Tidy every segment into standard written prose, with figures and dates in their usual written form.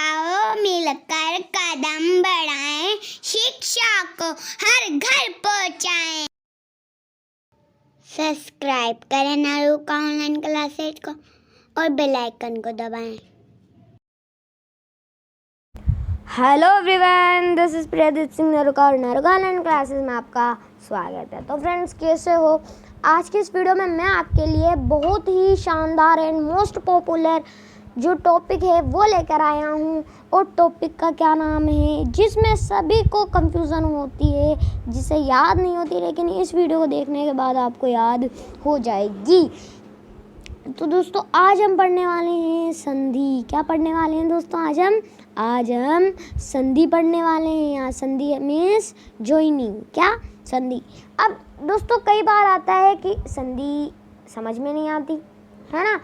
आओ मिलकर कदम बढ़ाएं, शिक्षा को हर घर पहुंचाएं। सब्सक्राइब करें नारुका ऑनलाइन क्लासेज को और बेल आइकन को दबाएं। Hello everyone, this is Priyadeep Singh Naruka और नारुका ऑनलाइन क्लासेस में आपका स्वागत है। तो फ्रेंड्स, कैसे हो? आज की इस वीडियो में मैं आपके लिए बहुत ही शानदार एंड मोस्ट पॉपुलर जो टॉपिक है वो लेकर आया हूँ। और टॉपिक का क्या नाम है जिसमें सभी को कंफ्यूजन होती है, जिसे याद नहीं होती, लेकिन इस वीडियो को देखने के बाद आपको याद हो जाएगी। तो दोस्तों, आज हम पढ़ने वाले हैं संधि। क्या पढ़ने वाले हैं दोस्तों? आज हम संधि पढ़ने वाले हैं। यहाँ संधि मीन्स जॉइनिंग। क्या? संधि। अब दोस्तों, कई बार आता है कि संधि समझ में नहीं आती, है ना।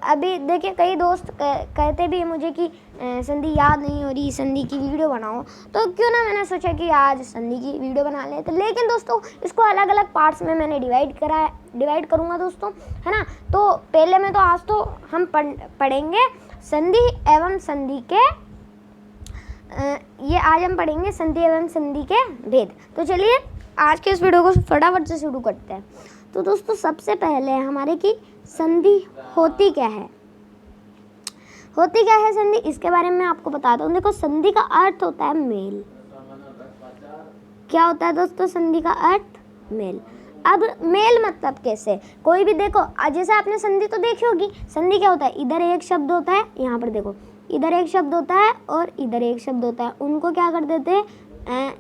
अभी देखिए, कई दोस्त कहते भी मुझे कि संधि याद नहीं हो रही, संधि की वीडियो बनाओ। तो क्यों ना मैंने सोचा कि आज संधि की वीडियो बना लें। तो लेकिन दोस्तों, इसको अलग अलग पार्ट्स में मैंने डिवाइड करूँगा दोस्तों, है ना। तो पहले में तो आज तो हम पढ़ेंगे संधि एवं संधि के आज हम पढ़ेंगे संधि एवं संधि के भेद। तो चलिए आज के इस वीडियो को फटाफट से शुरू करते हैं। तो दोस्तों, सबसे पहले हमारे की संधि होती क्या है? संधि, इसके बारे में आपको बताता हूँ। देखो, संधि का अर्थ होता है मेल। क्या होता है दोस्तों संधि का अर्थ? मेल। अब मेल मतलब कैसे? कोई भी देखो, जैसे आपने संधि तो देखी होगी। संधि क्या होता है? इधर एक शब्द होता है, यहाँ पर देखो, इधर एक शब्द होता है और इधर एक शब्द होता है। उनको क्या कर देते हैं?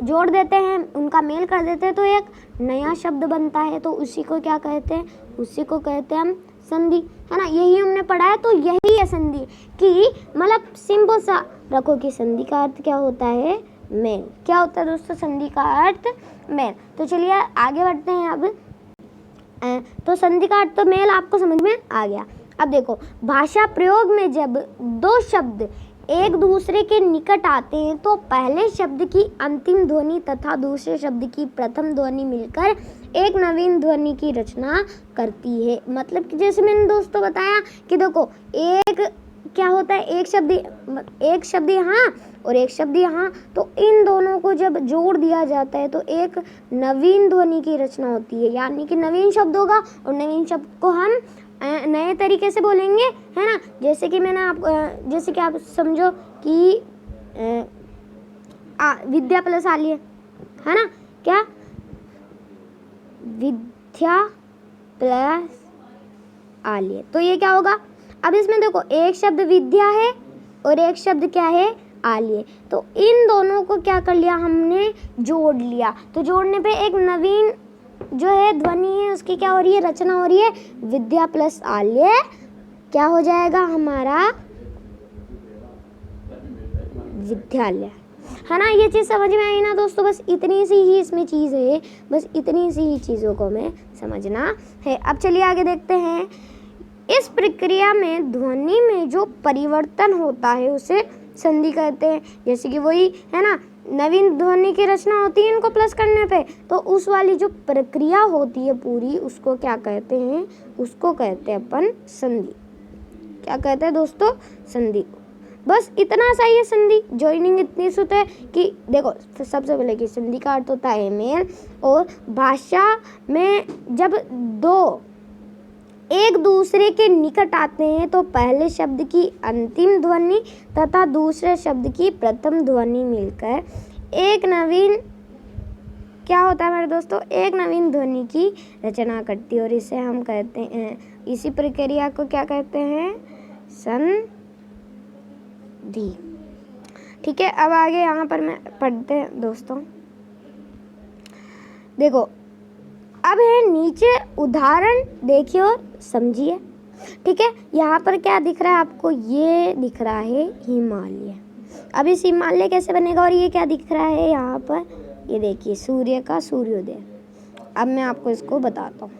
जोड़ देते हैं, उनका मेल कर देते हैं, तो एक नया शब्द बनता है। तो उसी को क्या कहते हैं? उसी को कहते हैं हम संधि, है ना। यही हमने पढ़ा है। तो यही है संधि कि मतलब सिंपल सा रखो कि संधि का अर्थ क्या होता है? मेल। क्या होता है दोस्तों संधि का अर्थ? मेल। तो चलिए आगे बढ़ते हैं। अब तो संधि का अर्थ तो मेल आपको समझ में आ गया। अब देखो, भाषा प्रयोग में जब दो शब्द एक दूसरे के निकट आते हैं तो पहले शब्द की अंतिम ध्वनि तथा दूसरे शब्द की प्रथम ध्वनि मिलकर एक नवीन ध्वनि की रचना करती है। मतलब कि जैसे मैंने दोस्तों बताया कि देखो, एक क्या होता है? एक शब्द यहाँ और एक शब्द यहाँ, तो इन दोनों को जब जोड़ दिया जाता है तो एक नवीन ध्वनि की रचना होती है। यानी कि नवीन शब्द होगा और नवीन शब्द को हम नए तरीके से बोलेंगे, है ना। जैसे कि जैसे कि आप समझो कि विद्या प्लस आलिया, है ना। क्या? विद्या प्लस आलिया, तो ये क्या होगा? अब इसमें देखो, एक शब्द विद्या है और एक शब्द क्या है? आलिया। तो इन दोनों को क्या कर लिया हमने? जोड़ लिया। तो जोड़ने पे एक नवीन जो है ध्वनि है, उसकी क्या हो रही है? रचना हो रही है। विद्या प्लस आल्य क्या हो जाएगा हमारा? विद्यालय, है ना। ये चीज़ समझ में आई ना दोस्तों? बस इतनी सी ही इसमें चीज़ है, बस इतनी सी ही चीज़ों को हमें समझना है। अब चलिए आगे देखते हैं। इस प्रक्रिया में ध्वनि में जो परिवर्तन होता है उसे संधि कहते हैं। जैसे कि वही है ना, नवीन ध्वनि की रचना होती है इनको प्लस करने पे, तो उस वाली जो प्रक्रिया होती है पूरी, उसको क्या कहते हैं? उसको कहते हैं अपन संधि। क्या कहते हैं दोस्तों? संधि। बस इतना सा ही है संधि। जॉइनिंग इतनी सुत है कि देखो, सबसे पहले कि संधि का अर्थ होता है मेल। और भाषा में जब दो एक दूसरे के निकट आते हैं तो पहले शब्द की अंतिम ध्वनि तथा दूसरे शब्द की प्रथम ध्वनि मिलकर एक नवीन क्या होता है मेरे दोस्तों? एक नवीन ध्वनि की रचना करती है। और इसे हम कहते हैं, इसी प्रक्रिया को क्या कहते हैं? संधि। ठीक है, अब आगे यहाँ पर मैं पढ़ते हैं दोस्तों। देखो, अब है नीचे उदाहरण देखिए और समझिए। ठीक है, यहाँ पर क्या दिख रहा है आपको? ये दिख रहा है हिमालय। अब इस हिमालय कैसे बनेगा? और ये क्या दिख रहा है यहाँ पर? ये देखिए सूर्य का सूर्योदय। अब मैं आपको इसको बताता हूँ,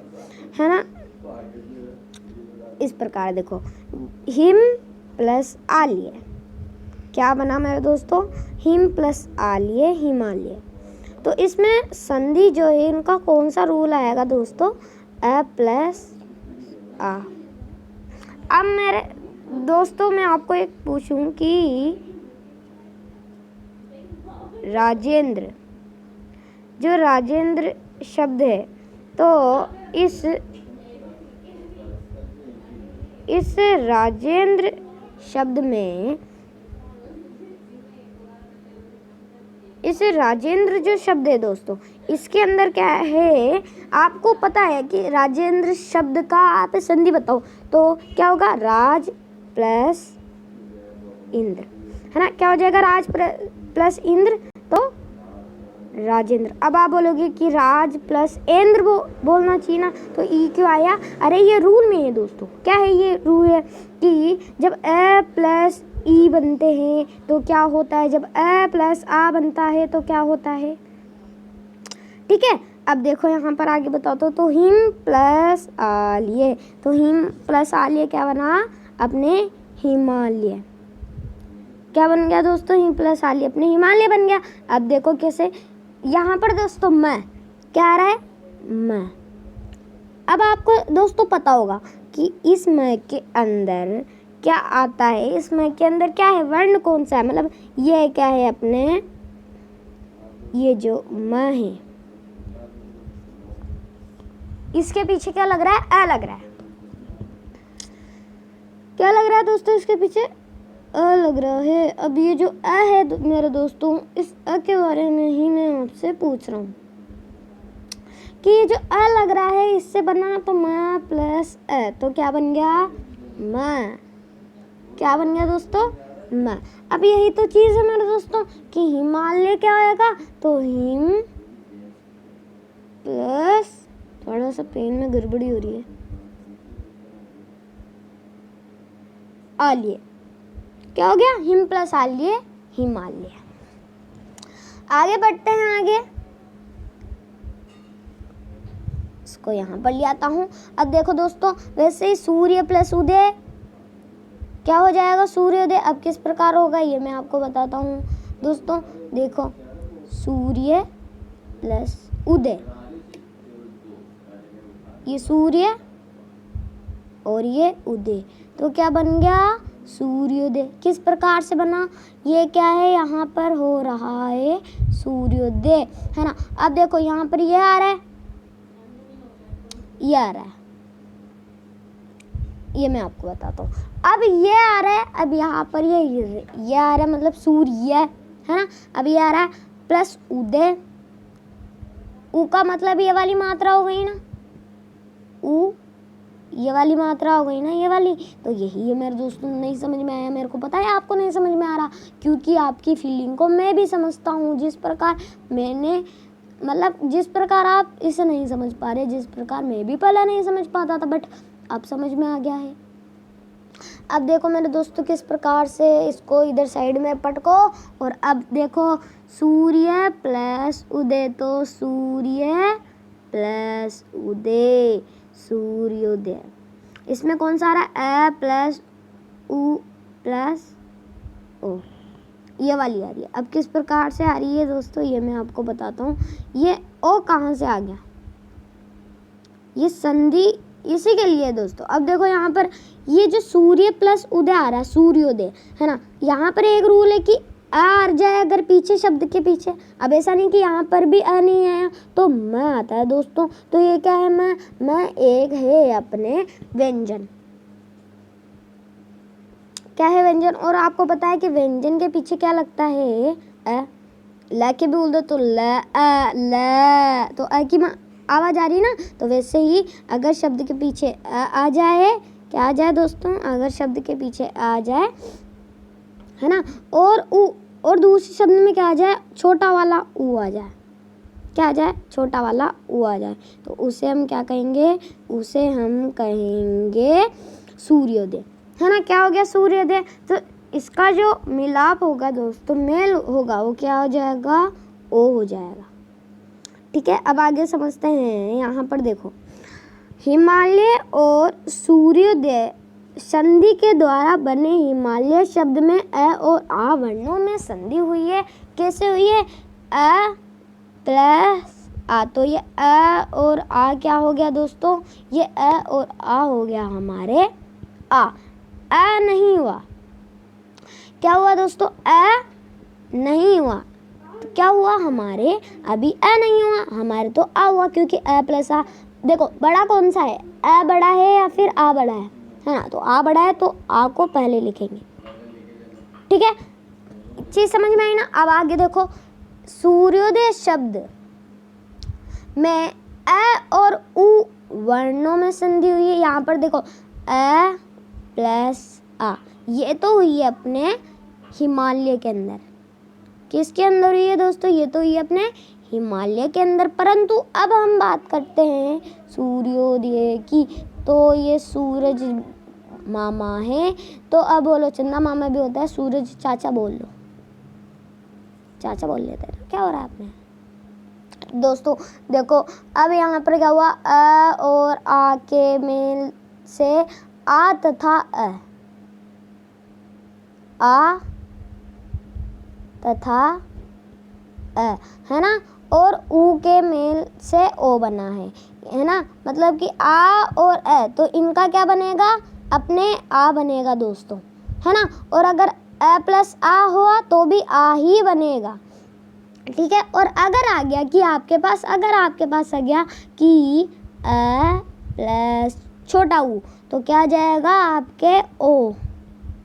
है ना। इस प्रकार देखो, हिम प्लस आलिय, क्या बना मेरे दोस्तों, हिम प्लस आलिए हिमालय। तो इसमें संधि जो है इनका कौन सा रूल आएगा दोस्तों, अ प्लस आ। अब मेरे दोस्तों मैं आपको एक पूछूं कि राजेंद्र, जो राजेंद्र शब्द है तो इस राजेंद्र शब्द में, इस राजेंद्र जो शब्द है दोस्तों इसके अंदर क्या है, आपको पता है कि राजेंद्र शब्द का आप संधि बताओ तो क्या होगा, राज प्लस इंद्र, है ना। क्या हो जाएगा, राज प्लस इंद्र तो राजेंद्र। अब आप बोलोगे कि राज प्लस इंद्र बोलना चाहिए ना, तो ई क्यों आया, अरे ये रूल में है दोस्तों। क्या है ये रूल है कि जब अ प्लस ई बनते हैं तो क्या होता है, जब अ प्लस आ बनता है तो क्या होता है, ठीक है। अब देखो यहाँ पर आगे बताओ तो हिम प्लस आलिए, तो हिम प्लस आलिए क्या बना, अपने हिमालय। क्या बन गया दोस्तों, हिम प्लस आलिए अपने हिमालय बन गया। अब देखो कैसे, यहाँ पर दोस्तों मैं क्या आ रहा है, मैं। अब आपको दोस्तों पता होगा कि इस मैं के अंदर क्या आता है, इस मैं के अंदर क्या है, वर्ण कौन सा है, मतलब ये क्या है अपने, ये जो मैं है इसके पीछे क्या लग रहा है, अ लग रहा है। क्या लग रहा है दोस्तों, इसके पीछे अ लग रहा है। अब ये जो अ है मेरे दोस्तों, इस अ के बारे में ही मैं आपसे पूछ रहा हूँ कि ये जो अ लग रहा है इससे बना तो मैं प्लस अ, तो क्या बन गया, मैं। क्या बन गया दोस्तों, मैं। अब यही तो चीज है मेरे दोस्तों कि हिमालय क्या आएगा, तो हिम प्लस, थोड़ा सा पेन में गड़बड़ी हो रही है, आलिए। क्या हो गया, हिम प्लस आलिए हिमालय। आगे बढ़ते हैं, आगे इसको यहाँ पर ले आता हूँ। अब देखो दोस्तों, वैसे ही सूर्य प्लस उदय क्या हो जाएगा, सूर्योदय। अब किस प्रकार होगा ये मैं आपको बताता हूँ दोस्तों। देखो सूर्य प्लस उदय, ये सूर्य और ये उदय, तो क्या बन गया, सूर्योदय। किस प्रकार से बना, ये क्या है, यहाँ पर हो रहा है सूर्योदय, है ना। अब देखो यहाँ पर ये आ रहा है, ये आ रहा है, ये मैं आपको बताता हूँ। अब ये आ रहा है, अब यहाँ पर ये आ रहा है, मतलब सूर्य, है ना। अब ये आ रहा है प्लस उदय, उ का मतलब ये वाली मात्रा हो गई ना, उ ये वाली मात्रा हो गई ना, ये वाली। तो यही है मेरे दोस्तों, नहीं समझ में आया, मेरे को पता है आपको नहीं समझ में आ रहा, क्योंकि आपकी फीलिंग को मैं भी समझता हूँ। जिस प्रकार मैंने, मतलब जिस प्रकार आप इसे नहीं समझ पा रहे, जिस प्रकार मैं भी पहले नहीं समझ पाता था, बट अब समझ में आ गया है। अब देखो मेरे दोस्तों किस प्रकार से इसको इधर साइड में पटको, और अब देखो सूर्य प्लस उदय, तो सूर्य प्लस उदय, सूर्योदय। इसमें कौन सा आ रहा है, अ प्लस उ प्लस ओ, ये वाली आ रही है। अब किस प्रकार से आ रही है दोस्तों, ये मैं आपको बताता हूँ। ये ओ कहाँ से आ गया, ये संधि इसी के लिए दोस्तों। अब देखो यहाँ पर ये जो सूर्य प्लस उदय आ रहा है, सूर्योदय, है ना। यहाँ पर एक रूल है कि आ जाए अगर पीछे शब्द के पीछे। अब ऐसा नहीं कि यहाँ पर भी अ नहीं आया तो मैं आता है दोस्तों। तो ये क्या है, मैं एक है अपने व्यंजन। क्या है, व्यंजन। और आपको पता है कि व्यंजन के पीछे क्या लगता है, अ। ल के भी बोल दो तो ल, अ, ल, तो अ की आवाज आ रही है ना। तो वैसे ही अगर शब्द के पीछे आ जाए, क्या आ जाए दोस्तों, अगर शब्द के पीछे आ जाए, है ना, और दूसरे शब्द में क्या आ जाए, छोटा वाला ऊ आ जाए। क्या आ जाए, छोटा वाला ऊ आ जाए, तो उसे हम क्या कहेंगे, उसे हम कहेंगे सूर्योदय, है ना। क्या हो गया, सूर्योदय। तो इसका जो मिलाप होगा दोस्तों, मेल होगा, वो क्या हो जाएगा, ओ हो जाएगा। ठीक है, अब आगे समझते हैं। यहाँ पर देखो हिमालय और सूर्योदय संधि के द्वारा बने हिमालय शब्द में अ और आ वर्णों में संधि हुई है। कैसे हुई है? अ प्लस आ। तो ये अ और आ क्या हो गया दोस्तों? ये अ और आ हो गया हमारे आ नहीं हुआ। क्या हुआ दोस्तों? अ नहीं हुआ। तो क्या हुआ हमारे? अभी अ नहीं हुआ, हमारे तो आ हुआ, क्योंकि अ प्लस आ। देखो बड़ा कौन सा है? अ बड़ा है या फिर आ बड़ा है ना? तो आ बड़ा है तो आ को पहले लिखेंगे। ठीक है, चीज समझ में आई ना? अब आगे देखो, सूर्योदय शब्द में अ और उ वर्णों में संधि हुई है। यहाँ पर देखो अ प्लस आ, ये तो हुई है अपने हिमालय के अंदर। किसके अंदर हुई है दोस्तों? ये तो हुई है अपने हिमालय के अंदर। परंतु अब हम बात करते हैं सूर्योदय की। तो ये सूरज मामा है। तो अब बोलो, चंदा मामा भी होता है, सूरज चाचा बोल लो, चाचा बोल लेते हैं। क्या हो रहा है आपने? दोस्तों देखो, अब यहाँ पर क्या हुआ? अ और आ के मेल से आ तथा आ तथा है ना, और ऊ के मेल से ओ बना है ना। मतलब कि आ और अ, तो इनका क्या बनेगा? अपने आ बनेगा दोस्तों, है ना। और अगर अ प्लस आ हुआ तो भी आ ही बनेगा। ठीक है, और अगर आ गया कि आपके पास आ गया कि अ प्लस छोटा ऊ, तो क्या जाएगा आपके? ओ।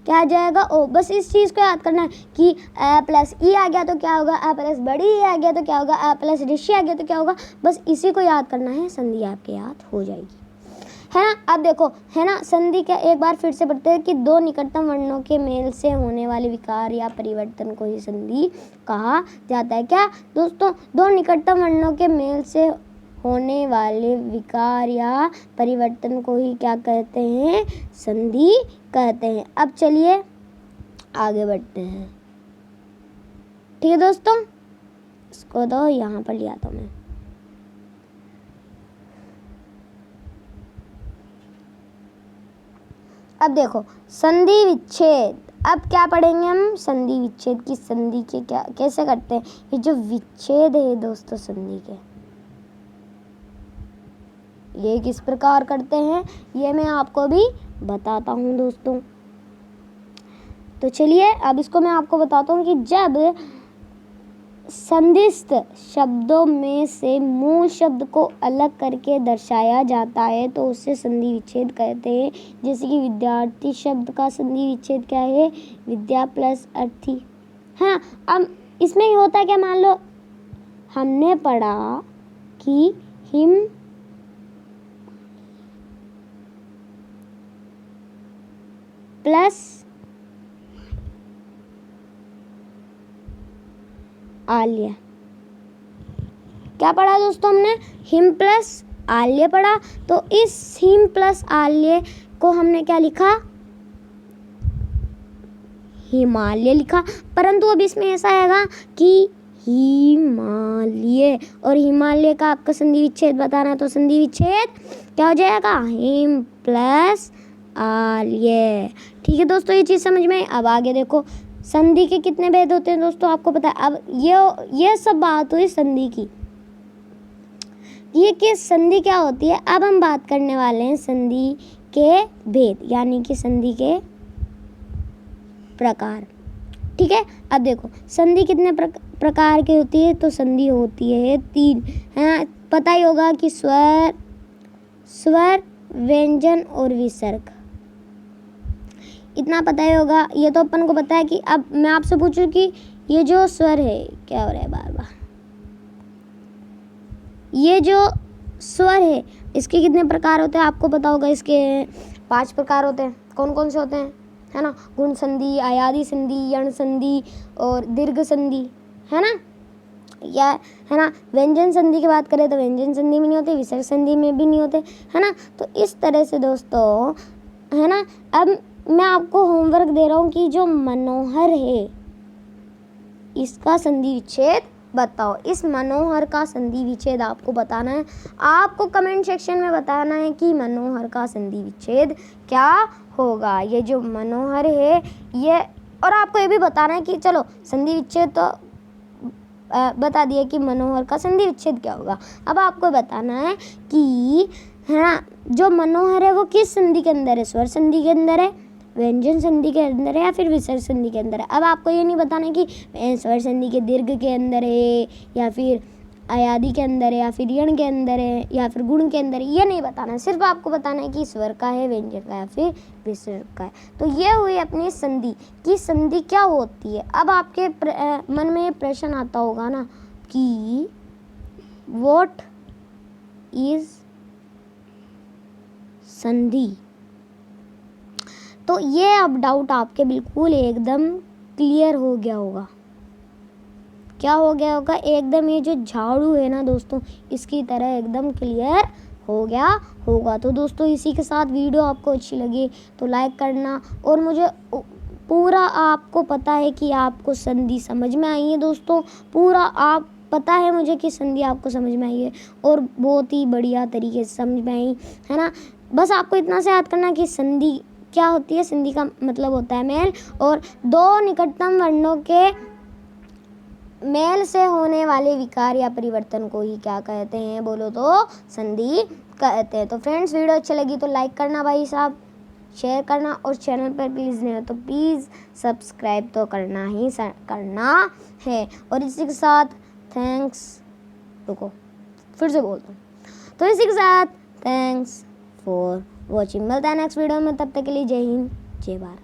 क्या आ जाएगा? ओ। बस इस चीज़ को याद करना है कि अ प्लस ई आ गया तो क्या होगा? अ प्लस बड़ी ई आ गया तो क्या होगा? अ प्लस ऋषि आ गया तो क्या होगा? बस इसी को याद करना है, संधि आपके याद हो जाएगी, है ना। अब देखो, है ना, संधि का एक बार फिर से पढ़ते हैं कि दो निकटतम वर्णों के मेल से होने वाले विकार या परिवर्तन को ही संधि कहा जाता है। क्या दोस्तों? दो निकटतम वर्णों के मेल से होने वाले विकार या परिवर्तन को ही क्या कहते हैं? संधि कहते हैं। अब चलिए आगे बढ़ते हैं। ठीक है दोस्तों, इसको तो यहाँ पर लिया था मैं। अब देखो, संधि विच्छेद। अब क्या पढ़ेंगे हम? संधि विच्छेद की संधि के क्या कैसे करते हैं? ये जो विच्छेद है दोस्तों संधि के, ये किस प्रकार करते हैं, ये मैं आपको भी बताता हूँ दोस्तों। तो चलिए अब इसको मैं आपको बताता हूँ कि जब संधिस्थ शब्दों में से मूल शब्द को अलग करके दर्शाया जाता है तो उसे संधि विच्छेद कहते हैं। जैसे कि विद्यार्थी शब्द का संधि विच्छेद क्या है? विद्या प्लस अर्थी, है ना। अब इसमें होता है क्या? मान लो हमने पढ़ा कि हिम प्लस आल्य। क्या पढ़ा दोस्तों हमने? हिम प्लस आल्य पढ़ा। तो इस हिम प्लस आल्य को हमने क्या लिखा? हिमालय लिखा। परंतु अब इसमें ऐसा आएगा कि हिमालय, और हिमालय का आपका संधि विच्छेद बताना, तो संधि विच्छेद क्या हो जाएगा? हिम प्लस आल्य। ठीक है दोस्तों, ये चीज़ समझ में। अब आगे देखो, संधि के कितने भेद होते हैं दोस्तों आपको पता है। अब ये सब बात हुई संधि की, ये किस संधि क्या होती है। अब हम बात करने वाले हैं संधि के भेद, यानी कि संधि के प्रकार। ठीक है, अब देखो संधि कितने प्रकार की होती है। तो संधि होती है 3, है ना। पता ही होगा कि स्वर, व्यंजन और विसर्ग, इतना पता ही होगा। ये तो अपन को पता है कि अब मैं आपसे पूछूं कि ये जो स्वर है, क्या हो रहा है बार बार, ये जो स्वर है इसके कितने प्रकार होते हैं आपको पता होगा। इसके 5 प्रकार होते हैं। कौन कौन से होते हैं, है ना? गुण संधि, आयादी संधि, यण संधि और दीर्घ संधि, है ना। या है ना, व्यंजन संधि की बात करें तो व्यंजन संधि में नहीं होते, विसर्ग संधि में भी नहीं होते, है ना। तो इस तरह से दोस्तों, है ना। अब मैं आपको होमवर्क दे रहा हूँ कि जो मनोहर है इसका संधि विच्छेद बताओ। इस मनोहर का संधि विच्छेद आपको बताना है। आपको कमेंट सेक्शन में बताना है कि मनोहर का संधि विच्छेद क्या होगा। ये जो मनोहर है ये, और आपको ये भी बताना है कि चलो संधि विच्छेद तो बता दिया कि मनोहर का संधि विच्छेद क्या होगा। अब आपको बताना है कि हाँ, जो मनोहर है वो किस संधि के अंदर है, स्वर संधि के अंदर है, व्यंजन संधि के अंदर है या फिर विसर्ग संधि के अंदर है। अब आपको ये नहीं बताना है कि स्वर संधि के दीर्घ के अंदर है या फिर अयादि के अंदर है या फिर यण के अंदर है या फिर गुण के अंदर है, ये नहीं बताना है। सिर्फ आपको बताना है कि स्वर का है, व्यंजन का या फिर विसर्ग का है। तो ये हुई अपनी संधि की संधि क्या होती है। अब आपके मन में ये प्रश्न आता होगा ना कि व्हाट इज संधि। तो ये अब डाउट आपके बिल्कुल एकदम क्लियर हो गया होगा। क्या हो गया होगा, एकदम ये जो झाड़ू है ना दोस्तों, इसकी तरह एकदम क्लियर हो गया होगा। तो दोस्तों इसी के साथ वीडियो आपको अच्छी लगी तो लाइक करना, और मुझे पूरा आपको पता है कि आपको संधि समझ में आई है दोस्तों, पूरा आप पता है मुझे कि संधि आपको समझ में आई है और बहुत ही बढ़िया तरीके से समझ में आई है ना। बस आपको इतना से याद करना कि संधि क्या होती है। संधि का मतलब होता है मेल, और दो निकटतम वर्णों के मेल से होने वाले विकार या परिवर्तन को ही क्या कहते हैं, बोलो तो संधि कहते हैं। तो फ्रेंड्स वीडियो अच्छी लगी तो लाइक करना भाई साहब, शेयर करना, और चैनल पर प्लीज़ नहीं हो तो प्लीज़ सब्सक्राइब तो करना ही करना है। और इसी के साथ थैंक्स, रुको फिर से बोलता हूँ, तो इसी के साथ थैंक्स फॉर वॉचिंग। मिलता है नेक्स्ट वीडियो में, तब तक के लिए जय हिंद जय भारत।